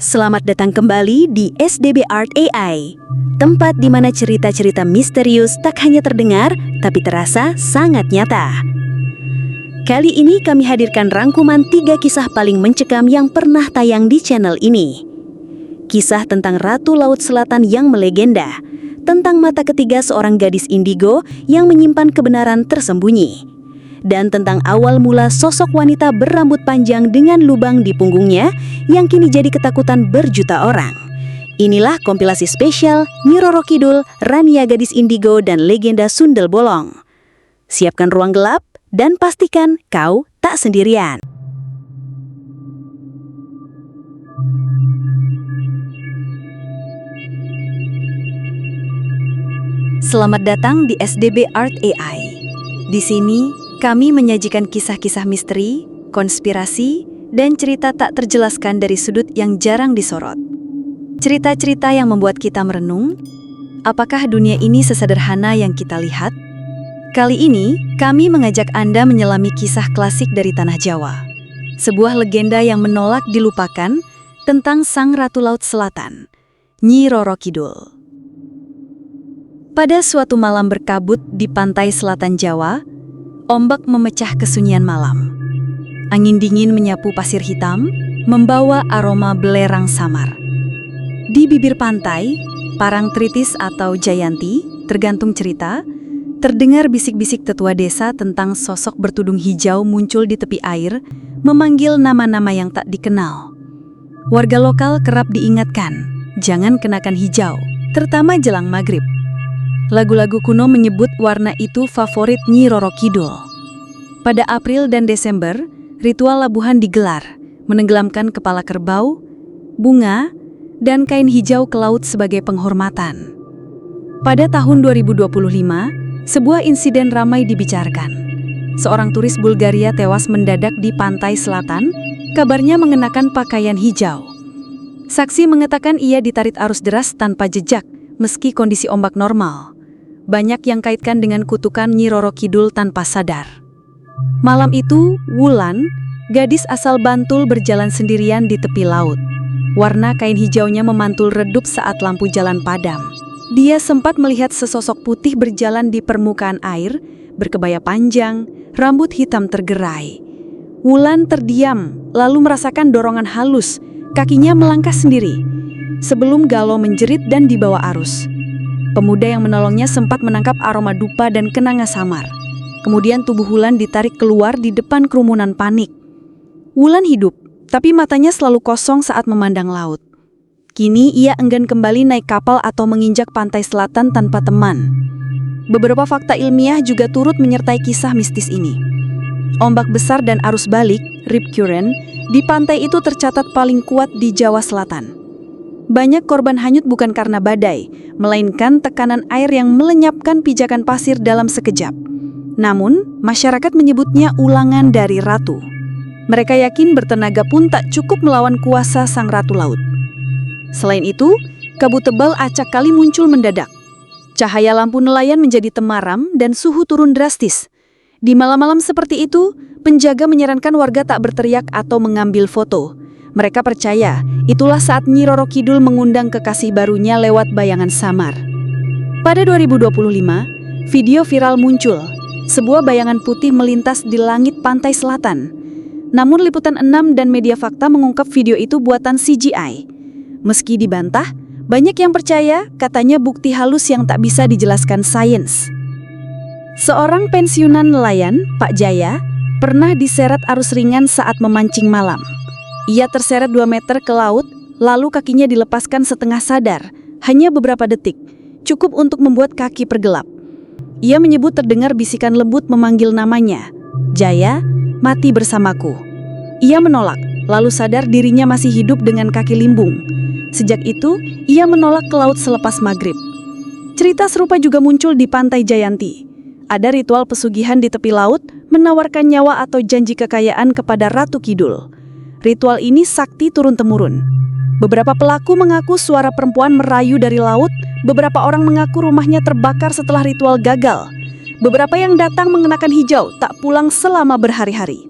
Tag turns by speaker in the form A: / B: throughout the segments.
A: Selamat datang kembali di SDB Art AI, tempat di mana cerita-cerita misterius tak hanya terdengar, tapi terasa sangat nyata. Kali ini kami hadirkan rangkuman 3 kisah paling mencekam yang pernah tayang di channel ini. Kisah tentang Ratu Laut Selatan yang melegenda, tentang mata ketiga seorang gadis indigo yang menyimpan kebenaran tersembunyi, dan tentang awal mula sosok wanita berambut panjang dengan lubang di punggungnya yang kini jadi ketakutan berjuta orang. Inilah kompilasi spesial Nyi Roro Kidul, Rania Gadis Indigo, dan Legenda Sundel Bolong. Siapkan ruang gelap dan pastikan kau tak sendirian. Selamat datang di SDB Art AI. Di sini kami menyajikan kisah-kisah misteri, konspirasi, dan cerita tak terjelaskan dari sudut yang jarang disorot. Cerita-cerita yang membuat kita merenung, apakah dunia ini sesederhana yang kita lihat? Kali ini, kami mengajak Anda menyelami kisah klasik dari Tanah Jawa. Sebuah legenda yang menolak dilupakan tentang Sang Ratu Laut Selatan, Nyi Roro Kidul. Pada suatu malam berkabut di pantai selatan Jawa, ombak memecah kesunyian malam. Angin dingin menyapu pasir hitam, membawa aroma belerang samar. Di bibir pantai, Parangtritis atau Jayanti, tergantung cerita, terdengar bisik-bisik tetua desa tentang sosok bertudung hijau muncul di tepi air, memanggil nama-nama yang tak dikenal. Warga lokal kerap diingatkan, jangan kenakan hijau, terutama jelang maghrib. Lagu-lagu kuno menyebut warna itu favorit Nyi Roro Kidul. Pada April dan Desember, ritual labuhan digelar, menenggelamkan kepala kerbau, bunga, dan kain hijau ke laut sebagai penghormatan. Pada tahun 2025, sebuah insiden ramai dibicarakan. Seorang turis Bulgaria tewas mendadak di pantai selatan, kabarnya mengenakan pakaian hijau. Saksi mengatakan ia ditarik arus deras tanpa jejak, meski kondisi ombak normal. Banyak yang kaitkan dengan kutukan Nyi Roro Kidul tanpa sadar. Malam itu, Wulan, gadis asal Bantul, berjalan sendirian di tepi laut. Warna kain hijaunya memantul redup saat lampu jalan padam. Dia sempat melihat sesosok putih berjalan di permukaan air, berkebaya panjang, rambut hitam tergerai. Wulan terdiam, lalu merasakan dorongan halus, kakinya melangkah sendiri, sebelum Galo menjerit dan dibawa arus. Pemuda yang menolongnya sempat menangkap aroma dupa dan kenanga samar. Kemudian tubuh Wulan ditarik keluar di depan kerumunan panik. Wulan hidup, tapi matanya selalu kosong saat memandang laut. Kini ia enggan kembali naik kapal atau menginjak pantai selatan tanpa teman. Beberapa fakta ilmiah juga turut menyertai kisah mistis ini. Ombak besar dan arus balik, rip current, di pantai itu tercatat paling kuat di Jawa Selatan. Banyak korban hanyut bukan karena badai, melainkan tekanan air yang melenyapkan pijakan pasir dalam sekejap. Namun, masyarakat menyebutnya ulangan dari ratu. Mereka yakin bertenaga pun tak cukup melawan kuasa Sang Ratu Laut. Selain itu, kabut tebal acak kali muncul mendadak. Cahaya lampu nelayan menjadi temaram dan suhu turun drastis. Di malam-malam seperti itu, penjaga menyarankan warga tak berteriak atau mengambil foto. Mereka percaya, itulah saat Nyi Roro Kidul mengundang kekasih barunya lewat bayangan samar. Pada 2025, video viral muncul. Sebuah bayangan putih melintas di langit pantai selatan. Namun Liputan 6 dan media fakta mengungkap video itu buatan CGI. Meski dibantah, banyak yang percaya katanya bukti halus yang tak bisa dijelaskan sains. Seorang pensiunan nelayan, Pak Jaya, pernah diseret arus ringan saat memancing malam. Ia terseret 2 meter ke laut, lalu kakinya dilepaskan setengah sadar, hanya beberapa detik, cukup untuk membuat kaki pergelap. Ia menyebut terdengar bisikan lembut memanggil namanya, "Jaya, mati bersamaku." Ia menolak, lalu sadar dirinya masih hidup dengan kaki limbung. Sejak itu, ia menolak ke laut selepas maghrib. Cerita serupa juga muncul di pantai Jayanti. Ada ritual pesugihan di tepi laut, menawarkan nyawa atau janji kekayaan kepada Ratu Kidul. Ritual ini sakti turun-temurun. Beberapa pelaku mengaku suara perempuan merayu dari laut, beberapa orang mengaku rumahnya terbakar setelah ritual gagal. Beberapa yang datang mengenakan hijau tak pulang selama berhari-hari.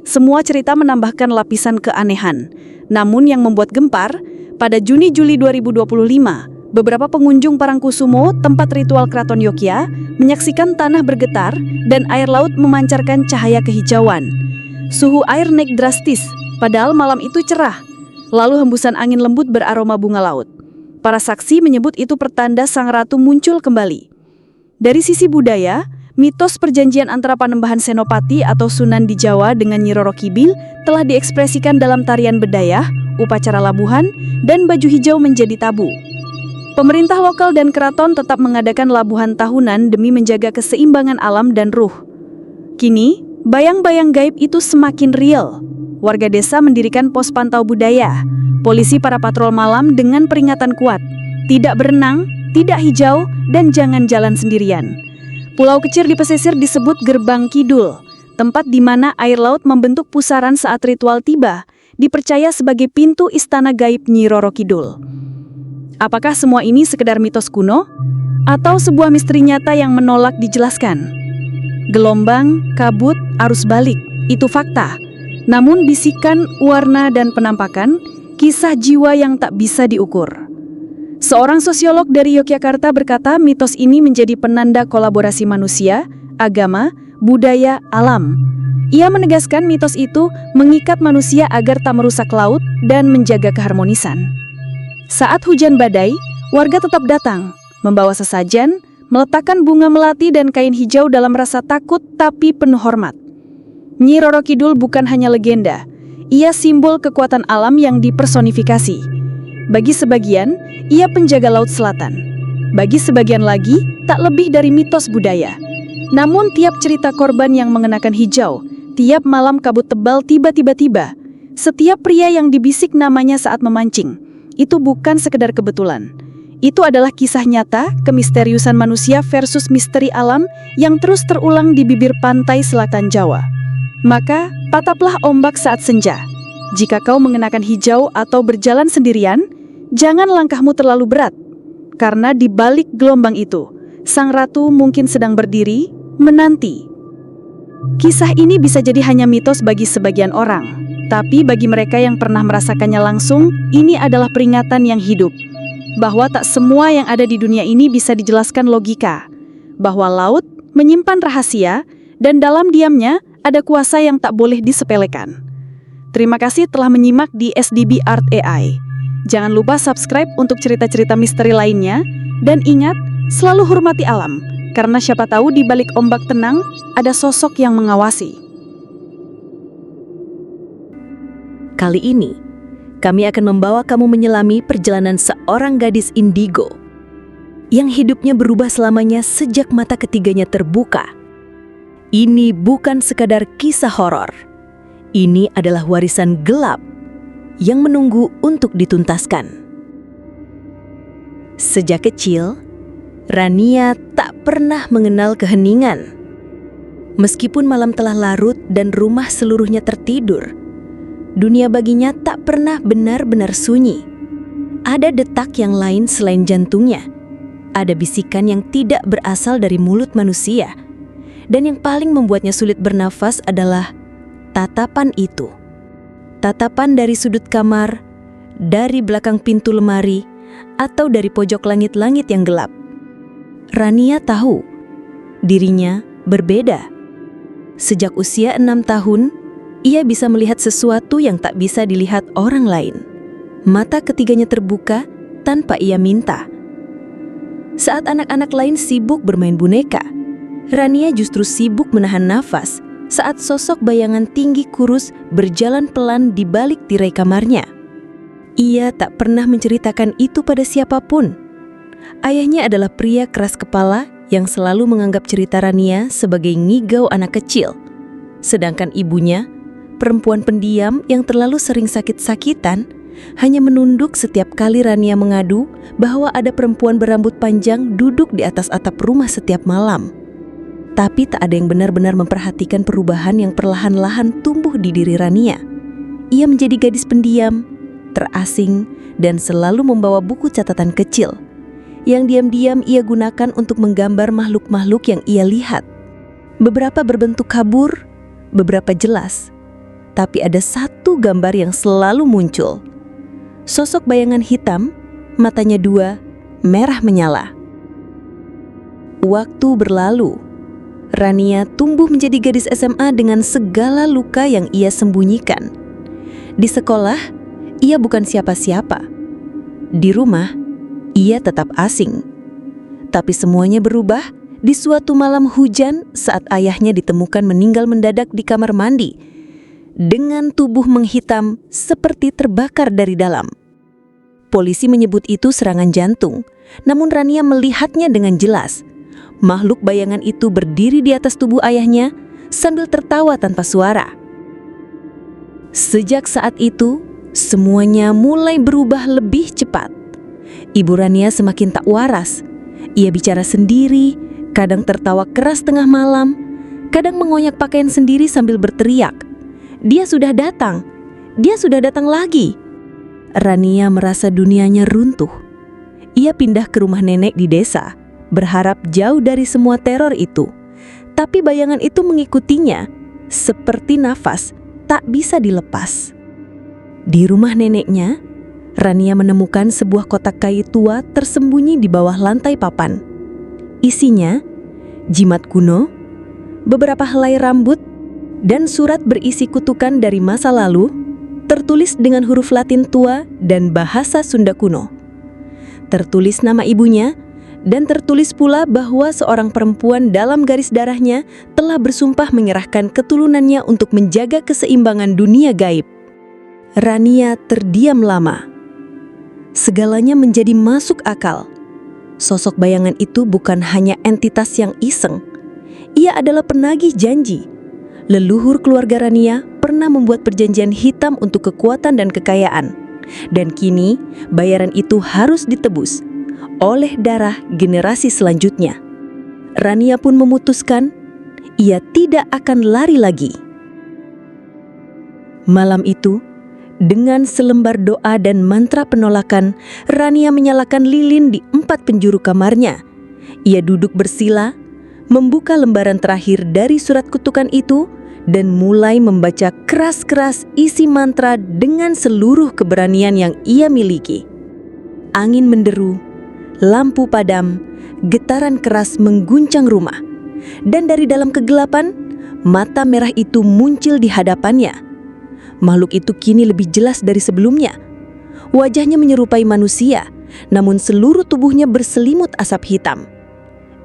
A: Semua cerita menambahkan lapisan keanehan. Namun yang membuat gempar, pada Juni-Juli 2025, beberapa pengunjung Parangkusumo, tempat ritual Keraton Yogya, menyaksikan tanah bergetar dan air laut memancarkan cahaya kehijauan. Suhu air naik drastis, padahal malam itu cerah. Lalu hembusan angin lembut beraroma bunga laut. Para saksi menyebut itu pertanda sang ratu muncul kembali. Dari sisi budaya, mitos perjanjian antara Panembahan Senopati atau Sunan di Jawa dengan Nyi Roro Kidul telah diekspresikan dalam tarian bedayah, upacara labuhan, dan baju hijau menjadi tabu. Pemerintah lokal dan keraton tetap mengadakan labuhan tahunan demi menjaga keseimbangan alam dan ruh. Kini, bayang-bayang gaib itu semakin real. Warga desa mendirikan pos pantau budaya, polisi para patrol malam dengan peringatan kuat, tidak berenang, tidak hijau, dan jangan jalan sendirian. Pulau kecil di pesisir disebut Gerbang Kidul, tempat di mana air laut membentuk pusaran saat ritual tiba, dipercaya sebagai pintu istana gaib Nyi Roro Kidul. Apakah semua ini sekedar mitos kuno? Atau sebuah misteri nyata yang menolak dijelaskan? Gelombang, kabut, arus balik, itu fakta. Namun bisikan, warna, dan penampakan, kisah jiwa yang tak bisa diukur. Seorang sosiolog dari Yogyakarta berkata mitos ini menjadi penanda kolaborasi manusia, agama, budaya, alam. Ia menegaskan mitos itu mengikat manusia agar tak merusak laut dan menjaga keharmonisan. Saat hujan badai, warga tetap datang, membawa sesajen, meletakkan bunga melati dan kain hijau dalam rasa takut tapi penuh hormat. Nyi Roro Kidul bukan hanya legenda, ia simbol kekuatan alam yang dipersonifikasi. Bagi sebagian, ia penjaga Laut Selatan. Bagi sebagian lagi, tak lebih dari mitos budaya. Namun tiap cerita korban yang mengenakan hijau, tiap malam kabut tebal tiba-tiba, setiap pria yang dibisik namanya saat memancing, itu bukan sekedar kebetulan. Itu adalah kisah nyata, kemisteriusan manusia versus misteri alam yang terus terulang di bibir pantai selatan Jawa. Maka, tataplah ombak saat senja. Jika kau mengenakan hijau atau berjalan sendirian, jangan langkahmu terlalu berat. Karena di balik gelombang itu, sang ratu mungkin sedang berdiri, menanti. Kisah ini bisa jadi hanya mitos bagi sebagian orang. Tapi bagi mereka yang pernah merasakannya langsung, ini adalah peringatan yang hidup. Bahwa tak semua yang ada di dunia ini bisa dijelaskan logika. Bahwa laut menyimpan rahasia, dan dalam diamnya, ada kuasa yang tak boleh disepelekan. Terima kasih telah menyimak di SDB Art AI. Jangan lupa subscribe untuk cerita-cerita misteri lainnya, dan ingat, selalu hormati alam, karena siapa tahu di balik ombak tenang, ada sosok yang mengawasi.
B: Kali ini, kami akan membawa kamu menyelami perjalanan seorang gadis indigo yang hidupnya berubah selamanya sejak mata ketiganya terbuka. Ini bukan sekadar kisah horor. Ini adalah warisan gelap yang menunggu untuk dituntaskan. Sejak kecil, Rania tak pernah mengenal keheningan. Meskipun malam telah larut dan rumah seluruhnya tertidur, dunia baginya tak pernah benar-benar sunyi. Ada detak yang lain selain jantungnya. Ada bisikan yang tidak berasal dari mulut manusia. Dan yang paling membuatnya sulit bernafas adalah tatapan itu. Tatapan dari sudut kamar, dari belakang pintu lemari, atau dari pojok langit-langit yang gelap. Rania tahu, dirinya berbeda. Sejak usia 6 tahun, ia bisa melihat sesuatu yang tak bisa dilihat orang lain. Mata ketiganya terbuka tanpa ia minta. Saat anak-anak lain sibuk bermain boneka, Rania justru sibuk menahan nafas saat sosok bayangan tinggi kurus berjalan pelan di balik tirai kamarnya. Ia tak pernah menceritakan itu pada siapapun. Ayahnya adalah pria keras kepala yang selalu menganggap cerita Rania sebagai ngigau anak kecil. Sedangkan ibunya, perempuan pendiam yang terlalu sering sakit-sakitan, hanya menunduk setiap kali Rania mengadu bahwa ada perempuan berambut panjang duduk di atas atap rumah setiap malam. Tapi tak ada yang benar-benar memperhatikan perubahan yang perlahan-lahan tumbuh di diri Rania. Ia menjadi gadis pendiam, terasing, dan selalu membawa buku catatan kecil yang diam-diam ia gunakan untuk menggambar makhluk-makhluk yang ia lihat. Beberapa berbentuk kabur, beberapa jelas. Tapi ada satu gambar yang selalu muncul. Sosok bayangan hitam, matanya dua, merah menyala. Waktu berlalu. Rania tumbuh menjadi gadis SMA dengan segala luka yang ia sembunyikan. Di sekolah, ia bukan siapa-siapa. Di rumah, ia tetap asing. Tapi semuanya berubah di suatu malam hujan saat ayahnya ditemukan meninggal mendadak di kamar mandi dengan tubuh menghitam seperti terbakar dari dalam. Polisi menyebut itu serangan jantung, namun Rania melihatnya dengan jelas. Makhluk bayangan itu berdiri di atas tubuh ayahnya sambil tertawa tanpa suara. Sejak saat itu, semuanya mulai berubah lebih cepat. Ibu Rania semakin tak waras. Ia bicara sendiri, kadang tertawa keras tengah malam, kadang mengoyak pakaian sendiri sambil berteriak, "Dia sudah datang! Dia sudah datang lagi!" Rania merasa dunianya runtuh. Ia pindah ke rumah nenek di desa, berharap jauh dari semua teror itu. Tapi bayangan itu mengikutinya, seperti nafas, tak bisa dilepas. Di rumah neneknya, Rania menemukan sebuah kotak kayu tua tersembunyi di bawah lantai papan. Isinya, jimat kuno, beberapa helai rambut, dan surat berisi kutukan dari masa lalu, tertulis dengan huruf Latin tua dan bahasa Sunda kuno. Tertulis nama ibunya, dan tertulis pula bahwa seorang perempuan dalam garis darahnya telah bersumpah menyerahkan keturunannya untuk menjaga keseimbangan dunia gaib. Rania terdiam lama. Segalanya menjadi masuk akal. Sosok bayangan itu bukan hanya entitas yang iseng. Ia adalah penagih janji. Leluhur keluarga Rania pernah membuat perjanjian hitam untuk kekuatan dan kekayaan. Dan kini, bayaran itu harus ditebus oleh darah generasi selanjutnya. Rania pun memutuskan, ia tidak akan lari lagi. Malam itu, dengan selembar doa dan mantra penolakan, Rania menyalakan lilin di 4 penjuru kamarnya. Ia duduk bersila, membuka lembaran terakhir dari surat kutukan itu, dan mulai membaca keras-keras isi mantra dengan seluruh keberanian yang ia miliki. Angin menderu, lampu padam, getaran keras mengguncang rumah. Dan dari dalam kegelapan, mata merah itu muncul di hadapannya. Makhluk itu kini lebih jelas dari sebelumnya. Wajahnya menyerupai manusia, namun seluruh tubuhnya berselimut asap hitam.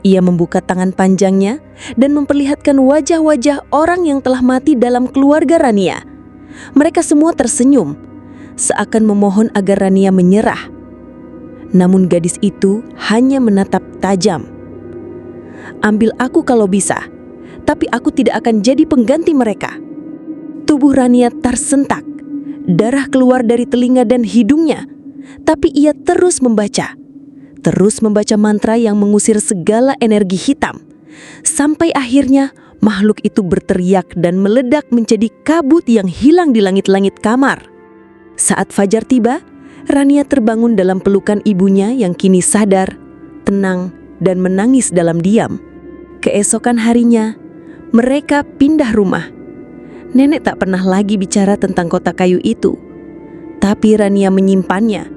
B: Ia membuka tangan panjangnya dan memperlihatkan wajah-wajah orang yang telah mati dalam keluarga Rania. Mereka semua tersenyum, seakan memohon agar Rania menyerah. Namun gadis itu hanya menatap tajam. "Ambil aku kalau bisa, tapi aku tidak akan jadi pengganti mereka." Tubuh Rania tersentak, darah keluar dari telinga dan hidungnya, tapi ia terus membaca mantra yang mengusir segala energi hitam. Sampai akhirnya makhluk itu berteriak dan meledak menjadi kabut yang hilang di langit-langit kamar. Saat fajar tiba, Rania terbangun dalam pelukan ibunya yang kini sadar, tenang, dan menangis dalam diam. Keesokan harinya, mereka pindah rumah. Nenek tak pernah lagi bicara tentang kotak kayu itu, tapi Rania menyimpannya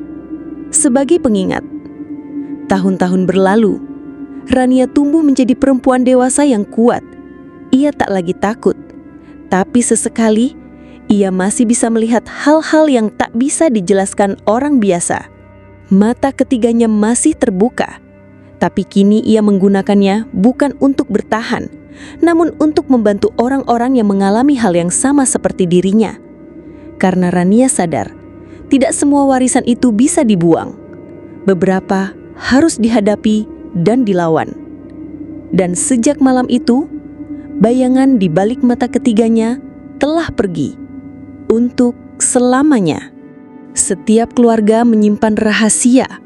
B: sebagai pengingat. Tahun-tahun berlalu, Rania tumbuh menjadi perempuan dewasa yang kuat. Ia tak lagi takut, tapi sesekali ia masih bisa melihat hal-hal yang tak bisa dijelaskan orang biasa. Mata ketiganya masih terbuka, tapi kini ia menggunakannya bukan untuk bertahan, namun untuk membantu orang-orang yang mengalami hal yang sama seperti dirinya. Karena Rania sadar, tidak semua warisan itu bisa dibuang. Beberapa harus dihadapi dan dilawan. Dan sejak malam itu, bayangan di balik mata ketiganya telah pergi untuk selamanya. Setiap keluarga menyimpan rahasia.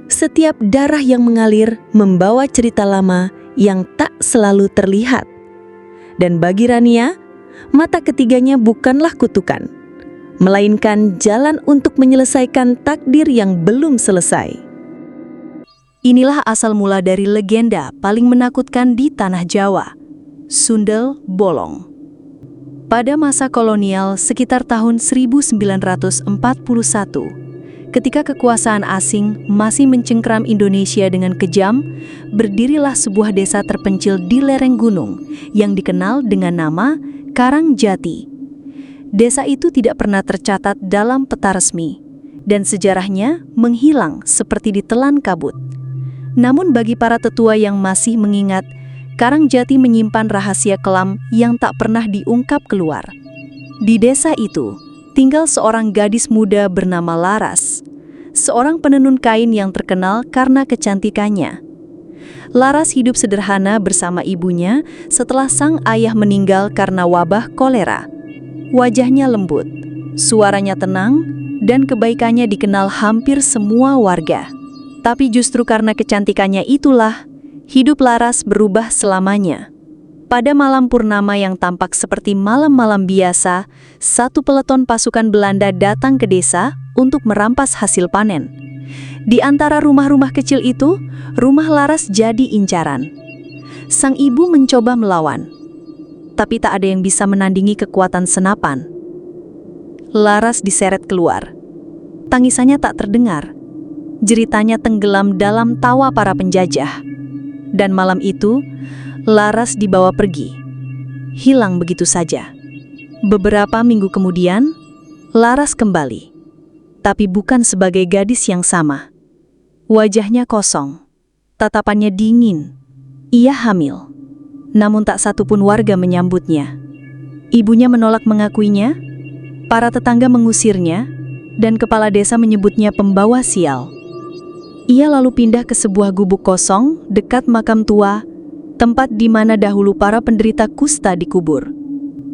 B: Setiap darah yang mengalir membawa cerita lama yang tak selalu terlihat. Dan bagi Rania, mata ketiganya bukanlah kutukan, melainkan jalan untuk menyelesaikan takdir yang belum selesai. Inilah asal mula dari legenda paling menakutkan di tanah Jawa, Sundel Bolong.
A: Pada masa kolonial sekitar tahun 1941, ketika kekuasaan asing masih mencengkram Indonesia dengan kejam, berdirilah sebuah desa terpencil di lereng gunung yang dikenal dengan nama Karangjati. Desa itu tidak pernah tercatat dalam peta resmi, dan sejarahnya menghilang seperti ditelan kabut. Namun bagi para tetua yang masih mengingat, Karangjati menyimpan rahasia kelam yang tak pernah diungkap keluar. Di desa itu, tinggal seorang gadis muda bernama Laras, seorang penenun kain yang terkenal karena kecantikannya. Laras hidup sederhana bersama ibunya setelah sang ayah meninggal karena wabah kolera. Wajahnya lembut, suaranya tenang, dan kebaikannya dikenal hampir semua warga. Tapi justru karena kecantikannya itulah, hidup Laras berubah selamanya. Pada malam purnama yang tampak seperti malam-malam biasa, satu peleton pasukan Belanda datang ke desa untuk merampas hasil panen. Di antara rumah-rumah kecil itu, rumah Laras jadi incaran. Sang ibu mencoba melawan, tapi tak ada yang bisa menandingi kekuatan senapan. Laras diseret keluar. Tangisannya tak terdengar. Jeritanya tenggelam dalam tawa para penjajah. Dan malam itu, Laras dibawa pergi. Hilang begitu saja. Beberapa minggu kemudian, Laras kembali. Tapi bukan sebagai gadis yang sama. Wajahnya kosong. Tatapannya dingin. Ia hamil. Namun tak satu pun warga menyambutnya. Ibunya menolak mengakuinya, para tetangga mengusirnya, dan kepala desa menyebutnya pembawa sial. Ia lalu pindah ke sebuah gubuk kosong dekat makam tua, tempat di mana dahulu para penderita kusta dikubur.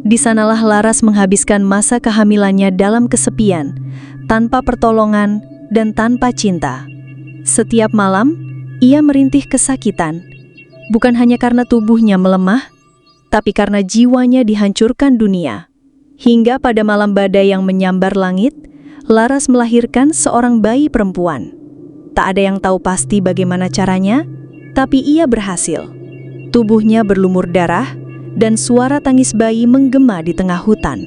A: Di sanalah Laras menghabiskan masa kehamilannya dalam kesepian, tanpa pertolongan dan tanpa cinta. Setiap malam, ia merintih kesakitan, bukan hanya karena tubuhnya melemah, tapi karena jiwanya dihancurkan dunia. Hingga pada malam badai yang menyambar langit, Laras melahirkan seorang bayi perempuan. Tak ada yang tahu pasti bagaimana caranya, tapi ia berhasil. Tubuhnya berlumur darah, dan suara tangis bayi menggema di tengah hutan.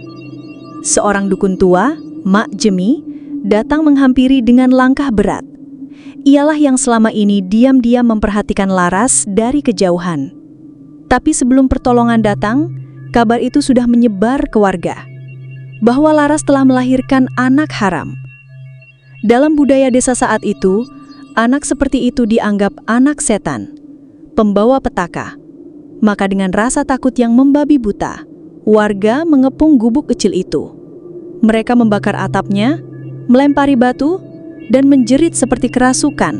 A: Seorang dukun tua, Mak Jemi, datang menghampiri dengan langkah berat. Ialah yang selama ini diam-diam memperhatikan Laras dari kejauhan. Tapi sebelum pertolongan datang, kabar itu sudah menyebar ke warga, bahwa Laras telah melahirkan anak haram. Dalam budaya desa saat itu, anak seperti itu dianggap anak setan, pembawa petaka. Maka dengan rasa takut yang membabi buta, warga mengepung gubuk kecil itu. Mereka membakar atapnya, melempari batu, dan menjerit seperti kerasukan.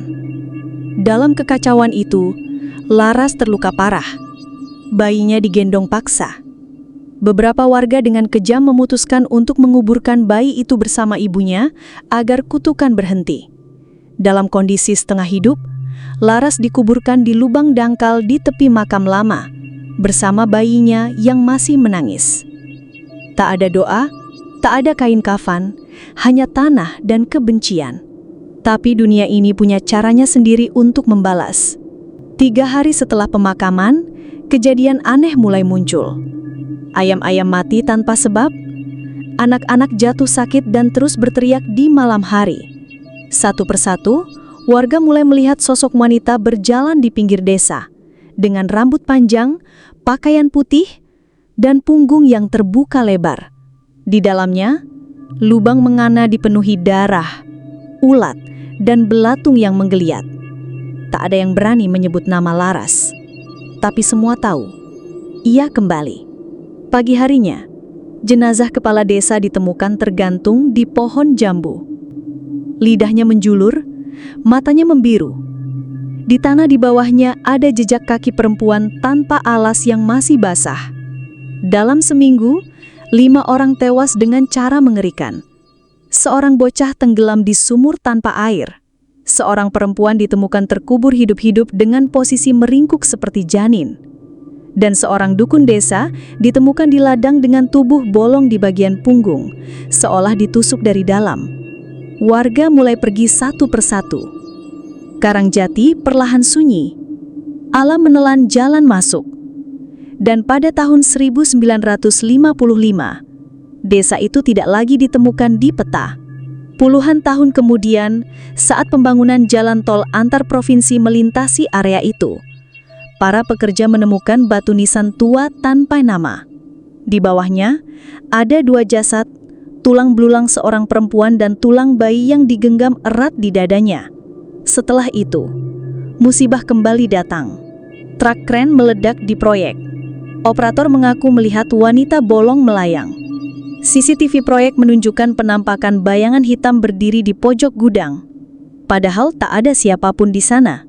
A: Dalam kekacauan itu, Laras terluka parah. Bayinya digendong paksa. Beberapa warga dengan kejam memutuskan untuk menguburkan bayi itu bersama ibunya agar kutukan berhenti. Dalam kondisi setengah hidup, Laras dikuburkan di lubang dangkal di tepi makam lama, bersama bayinya yang masih menangis. Tak ada doa, tak ada kain kafan, hanya tanah dan kebencian. Tapi dunia ini punya caranya sendiri untuk membalas. 3 hari setelah pemakaman, kejadian aneh mulai muncul. Ayam-ayam mati tanpa sebab, anak-anak jatuh sakit dan terus berteriak di malam hari. Satu persatu, warga mulai melihat sosok wanita berjalan di pinggir desa, dengan rambut panjang, pakaian putih, dan punggung yang terbuka lebar. Di dalamnya, lubang mengana dipenuhi darah, ulat, dan belatung yang menggeliat. Tak ada yang berani menyebut nama Laras. Tapi semua tahu, ia kembali. Pagi harinya, jenazah kepala desa ditemukan tergantung di pohon jambu. Lidahnya menjulur, matanya membiru. Di tanah di bawahnya ada jejak kaki perempuan tanpa alas yang masih basah. Dalam seminggu, 5 orang tewas dengan cara mengerikan. Seorang bocah tenggelam di sumur tanpa air. Seorang perempuan ditemukan terkubur hidup-hidup dengan posisi meringkuk seperti janin. Dan seorang dukun desa ditemukan di ladang dengan tubuh bolong di bagian punggung, seolah ditusuk dari dalam. Warga mulai pergi satu persatu. Karangjati perlahan sunyi. Alam menelan jalan masuk. Dan pada tahun 1955, desa itu tidak lagi ditemukan di peta. Puluhan tahun kemudian, saat pembangunan jalan tol antar provinsi melintasi area itu, para pekerja menemukan batu nisan tua tanpa nama. Di bawahnya, ada 2 jasad, tulang belulang seorang perempuan dan tulang bayi yang digenggam erat di dadanya. Setelah itu, musibah kembali datang. Truk kren meledak di proyek. Operator mengaku melihat wanita bolong melayang. CCTV proyek menunjukkan penampakan bayangan hitam berdiri di pojok gudang. Padahal tak ada siapapun di sana.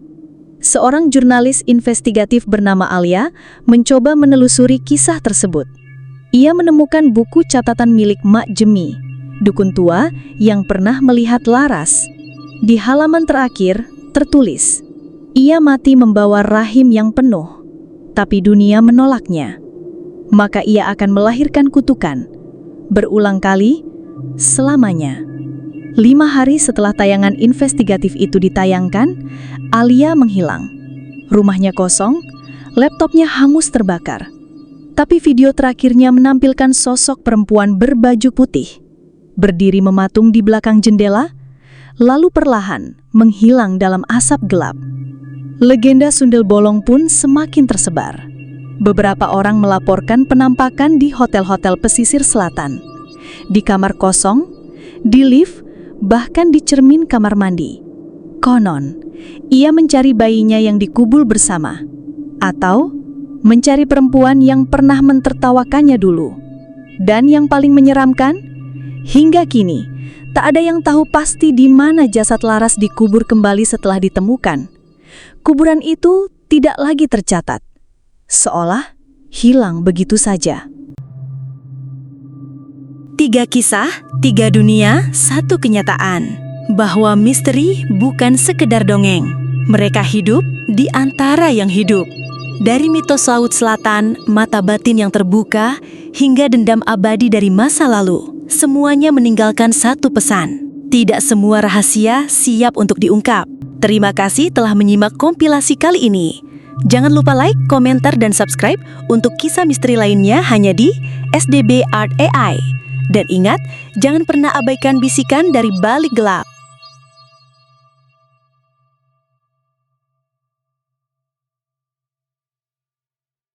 A: Seorang jurnalis investigatif bernama Alia mencoba menelusuri kisah tersebut. Ia menemukan buku catatan milik Mak Jemi, dukun tua yang pernah melihat laras. Di halaman terakhir tertulis, ia mati membawa rahim yang penuh, tapi dunia menolaknya. Maka ia akan melahirkan kutukan, berulang kali, selamanya. 5 hari setelah tayangan investigatif itu ditayangkan, Alia menghilang. Rumahnya kosong, laptopnya hangus terbakar. Tapi video terakhirnya menampilkan sosok perempuan berbaju putih, berdiri mematung di belakang jendela, lalu perlahan menghilang dalam asap gelap. Legenda Sundel Bolong pun semakin tersebar. Beberapa orang melaporkan penampakan di hotel-hotel pesisir selatan, di kamar kosong, di lift, bahkan di cermin kamar mandi. Konon, ia mencari bayinya yang dikubur bersama, atau mencari perempuan yang pernah mentertawakannya dulu. Dan yang paling menyeramkan, hingga kini, tak ada yang tahu pasti di mana jasad Laras dikubur kembali setelah ditemukan. Kuburan itu tidak lagi tercatat, seolah hilang begitu saja.
B: 3 kisah, 3 dunia, 1 kenyataan. Bahwa misteri bukan sekedar dongeng. Mereka hidup di antara yang hidup. Dari mitos Laut Selatan, mata batin yang terbuka, hingga dendam abadi dari masa lalu, semuanya meninggalkan satu pesan. Tidak semua rahasia siap untuk diungkap. Terima kasih telah menyimak kompilasi kali ini. Jangan lupa like, komentar, dan subscribe untuk kisah misteri lainnya hanya di SDB Art AI. Dan ingat, jangan pernah abaikan bisikan dari balik gelap.